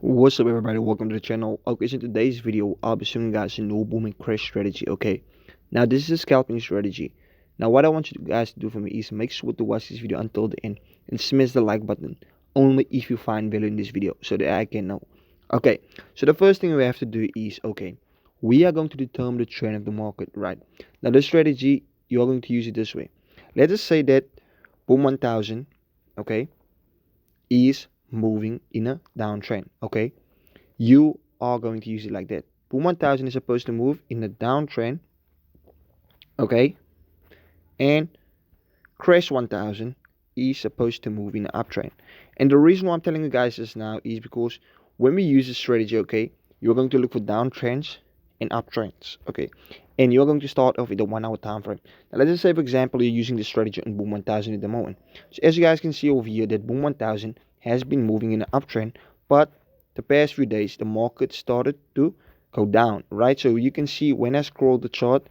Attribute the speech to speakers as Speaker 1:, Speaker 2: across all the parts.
Speaker 1: What's up everybody, welcome to the channel. Okay, so in today's video I'll be showing you guys a no boom and crash strategy. Okay, now this is a scalping strategy. Now what I want you guys to do for me is make sure to watch this video until the end and smash the like button only if you find value in this video so that I can know. Okay, so the first thing we have to do is, okay, we are going to determine the trend of the market, right? Now the strategy, you are going to use it this way. Let us say that boom 1000, okay, is moving in a downtrend. Okay, you are going to use it like that. Boom 1000 is supposed to move in a downtrend, okay, and crash 1000 is supposed to move in an uptrend. And the reason why I'm telling you guys this now is because when we use this strategy, okay, you're going to look for downtrends and uptrends, okay, and you're going to start off with a 1 hour time frame. Now let's just say, for example, you're using this strategy on boom 1000 at the moment. So as you guys can see over here, that boom 1000 has been moving in an uptrend, but the past few days the market started to go down, right? So you can see when I scroll the chart,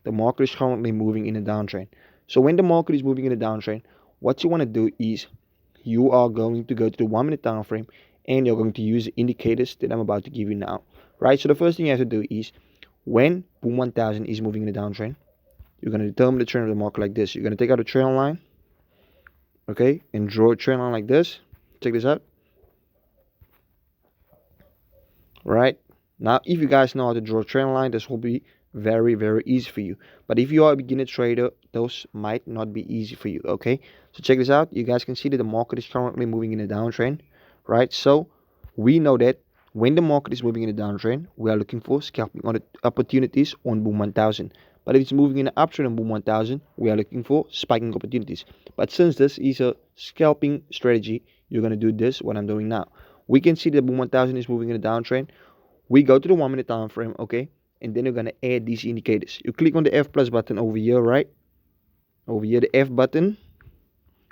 Speaker 1: the market is currently moving in a downtrend. So when the market is moving in a downtrend, what you want to do is you are going to go to the 1 minute time frame and you're going to use the indicators that I'm about to give you now, right? So the first thing you have to do is when boom 1000 is moving in a downtrend, you're going to determine the trend of the market like this. You're going to take out a trend line, okay, and draw a trend line like this. Check this out. Right now, if you guys know how to draw a trend line, this will be very easy for you. But if you are a beginner trader, those might not be easy for you. Okay, so check this out. You guys can see that the market is currently moving in a downtrend, right? So we know that when the market is moving in a downtrend, we are looking for scalping on the opportunities on boom 1000. But if it's moving in an uptrend on boom 1000, we are looking for spiking opportunities. But since this is a scalping strategy, you're going to do this, what I'm doing now. We can see that boom 1000 is moving in a downtrend. We go to the 1 minute time frame, okay, and then you're going to add these indicators. You click on the F plus button over here, right? Over here, the F button,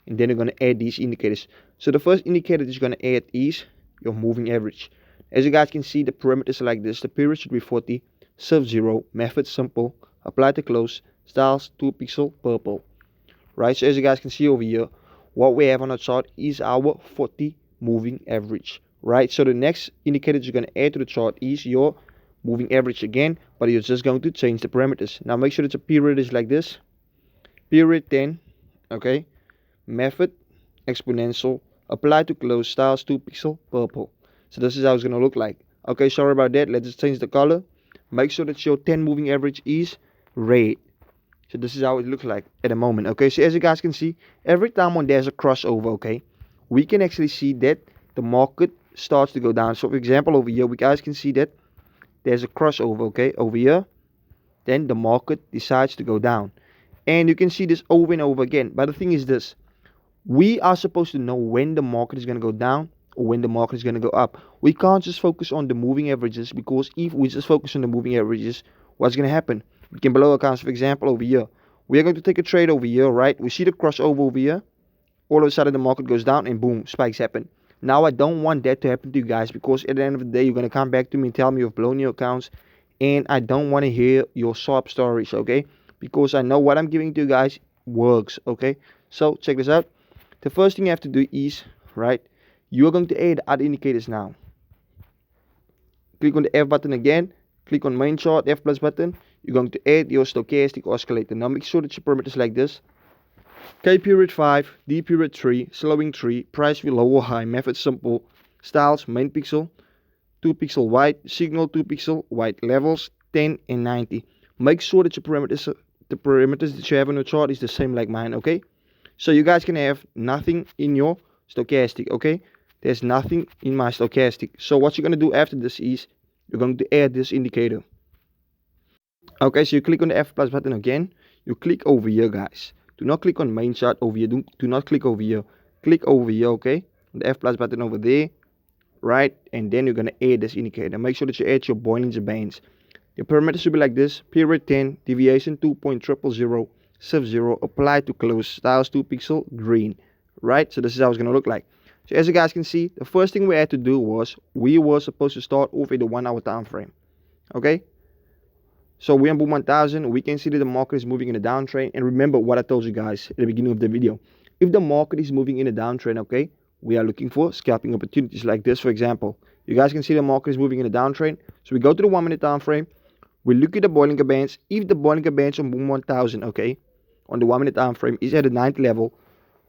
Speaker 1: and then you're going to add these indicators. So the first indicator that you're going to add is your moving average. As you guys can see, the parameters are like this. The period should be 40, sub-zero, method simple, apply to close, styles 2 pixel, purple, right? So as you guys can see over here, what we have on the chart is our 40 moving average, right? So the next indicator you're going to add to the chart is your moving average again, but you're just going to change the parameters. Now make sure that the period is like this, period 10, okay, method exponential, apply to close, styles 2 pixel, purple. So this is how it's going to look like. Okay, sorry about that. Let's just change the color. Make sure that your 10 moving average is red. So this is how it looks like at the moment. Okay, so as you guys can see, every time when there's a crossover, okay, we can actually see that the market starts to go down. So for example, over here, we guys can see that there's a crossover, okay, over here. Then the market decides to go down. And you can see this over and over again. But the thing is this, we are supposed to know when the market is going to go down or when the market is going to go up. We can't just focus on the moving averages, because if we just focus on the moving averages, what's going to happen? We can blow accounts. For example, over here, we are going to take a trade over here, right? We see the crossover over here. All of a sudden the market goes down and boom, spikes happen. Now I don't want that to happen to you guys, because at the end of the day you're going to come back to me and tell me you've blown your accounts, and I don't want to hear your sob stories, okay? Because I know what I'm giving to you guys works, okay? So check this out. The first thing you have to do is, right, you are going to add other indicators now. Click on the F button again, click on main chart, F plus button. You're going to add your stochastic oscillator. Now make sure that your parameters like this. K period 5, D period 3, slowing 3, price view low or high, method simple, styles main pixel, 2 pixel white, signal 2 pixel white, levels 10 and 90. Make sure that your parameters, the parameters that you have on your chart is the same like mine, okay? So you guys can have nothing in your stochastic, okay? There's nothing in my stochastic. So what you're going to do after this is you're going to add this indicator. Okay, so you click on the F plus button again. You click over here, guys. Do not click on main chart over here. Do not click over here. Click over here, okay? The F plus button over there, right? And then you're going to add this indicator. Make sure that you add your Bollinger Bands. The parameters should be like this. Period 10, deviation 2.000, sub-zero, apply to close, styles 2 pixel, green, right? So this is how it's going to look like. So as you guys can see, the first thing we had to do was we were supposed to start off with a 1 hour time frame, okay? So we're on boom 1000. We can see that the market is moving in a downtrend. And remember what I told you guys at the beginning of the video. If the market is moving in a downtrend, okay, we are looking for scalping opportunities like this, for example. You guys can see the market is moving in a downtrend. So we go to the 1 minute time frame. We look at the Bollinger Bands. If the Bollinger Bands on Boom 1000, okay, on the 1 minute time frame is at the 90 level,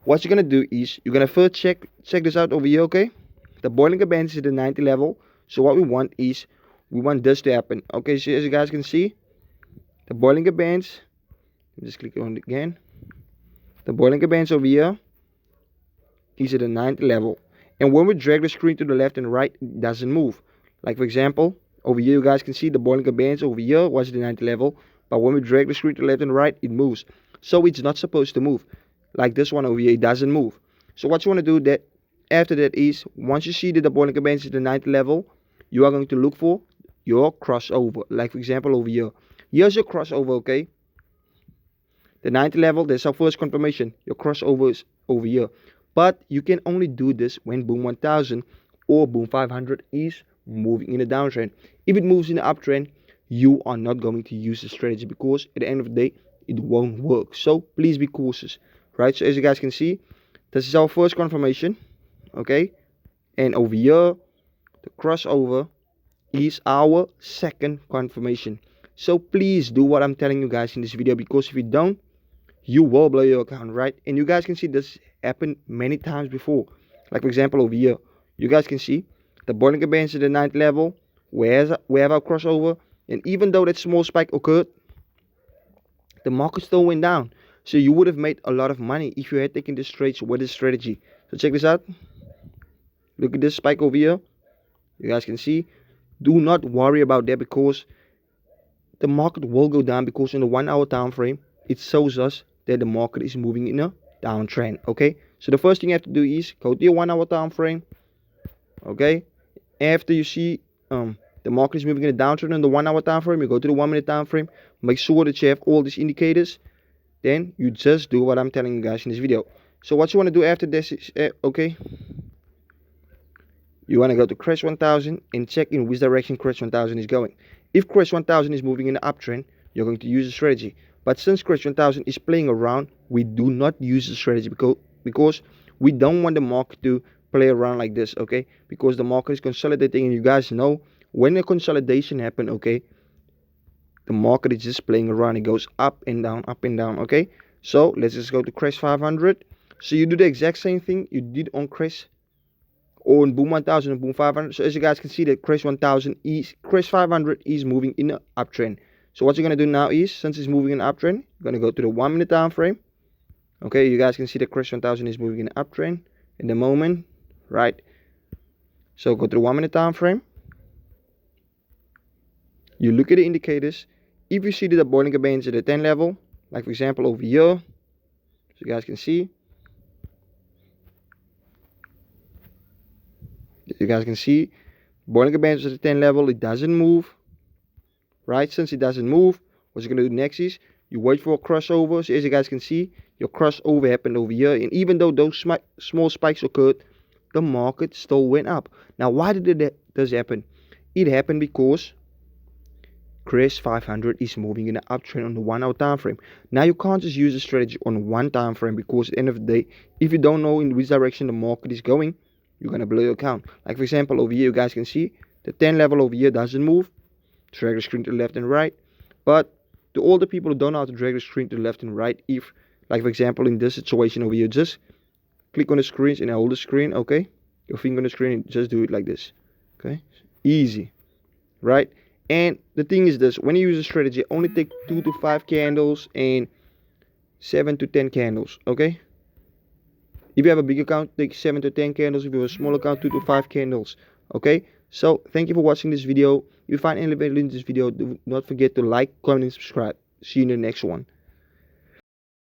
Speaker 1: what you're going to do is you're going to first check this out over here, okay? The Bollinger Bands is at the 90 level. So what we want is, we want this to happen. Okay, so as you guys can see, the Bollinger Bands, just click on it again. The Bollinger Bands over here is at the 90 level. And when we drag the screen to the left and right, it doesn't move. Like for example, over here you guys can see the Bollinger Bands over here was at the 90 level. But when we drag the screen to the left and right, it moves. So it's not supposed to move. Like this one over here, it doesn't move. So what you want to do that after that is, once you see that the Bollinger Bands is at the 90 level, you are going to look for your crossover. Like for example over here. Here's your crossover, okay? The 90 level, that's our first confirmation. Your crossover is over here. But you can only do this when Boom 1000 or Boom 500 is moving in a downtrend. If it moves in an uptrend, you are not going to use the strategy, because at the end of the day, it won't work. So please be cautious, right? So as you guys can see, this is our first confirmation, okay? And over here, the crossover is our second confirmation. So please do what I'm telling you guys in this video, because if you don't, you will blow your account, right? And you guys can see this happened many times before. Like for example over here, you guys can see the Bollinger Bands at the 9th level, we have our crossover, and even though that small spike occurred, the market still went down. So you would have made a lot of money if you had taken this trades with this strategy. So check this out. Look at this spike over here. You guys can see. Do not worry about that, because the market will go down, because in the 1 hour time frame, it shows us that the market is moving in a downtrend. Okay, so the first thing you have to do is go to your 1 hour time frame. Okay, after you see the market is moving in a downtrend in the 1 hour time frame, you go to the 1 minute time frame. Make sure that you have all these indicators. Then you just do what I'm telling you guys in this video. So what you want to do after this is okay, you want to go to Crash 1000 and check in which direction Crash 1000 is going. If Crash 1000 is moving in an uptrend, you're going to use a strategy. But since Crash 1000 is playing around, we do not use the strategy, because we don't want the market to play around like this, okay? Because the market is consolidating, and you guys know when a consolidation happens, okay, the market is just playing around. It goes up and down, okay? So let's just go to Crash 500. So you do the exact same thing you did on Crash, or on Boom 1000 and Boom 500. So as you guys can see, that Crash 500 is moving in an uptrend. So what you're going to do now is, since it's moving in an uptrend, you're going to go to the 1 minute time frame. Okay, you guys can see the Crash 1000 is moving in an uptrend in the moment, right? So go to the 1 minute time frame. You look at the indicators. If you see that the Bollinger Bands at the 10 level, like for example over here, so you guys can see, Bollinger Bands at the 10 level, it doesn't move, right? Since it doesn't move, what you're going to do next is you wait for a crossover. So as you guys can see, your crossover happened over here, and even though those small spikes occurred, the market still went up. Now why did this happen? It happened because Crash 500 is moving in an uptrend on the 1 hour time frame. Now you can't just use a strategy on one time frame, because at the end of the day, if you don't know in which direction the market is going, you're gonna blow your account. Like for example over here, you guys can see the 10 level over here doesn't move. Drag the screen to the left and right. But to all the people who don't know how to drag the screen to the left and right, if like for example in this situation over here, just click on the screens and hold the screen, okay, your finger on the screen, and just do it like this. Okay, easy, right? And the thing is this, when you use a strategy, only take 2 to 5 candles and 7 to 10 candles, okay? If you have a big account, take 7 to 10 candles. If you have a small account, 2 to 5 candles, okay? So thank you for watching this video. If you find any value in this video, do not forget to like, comment, and subscribe. See you in the next one.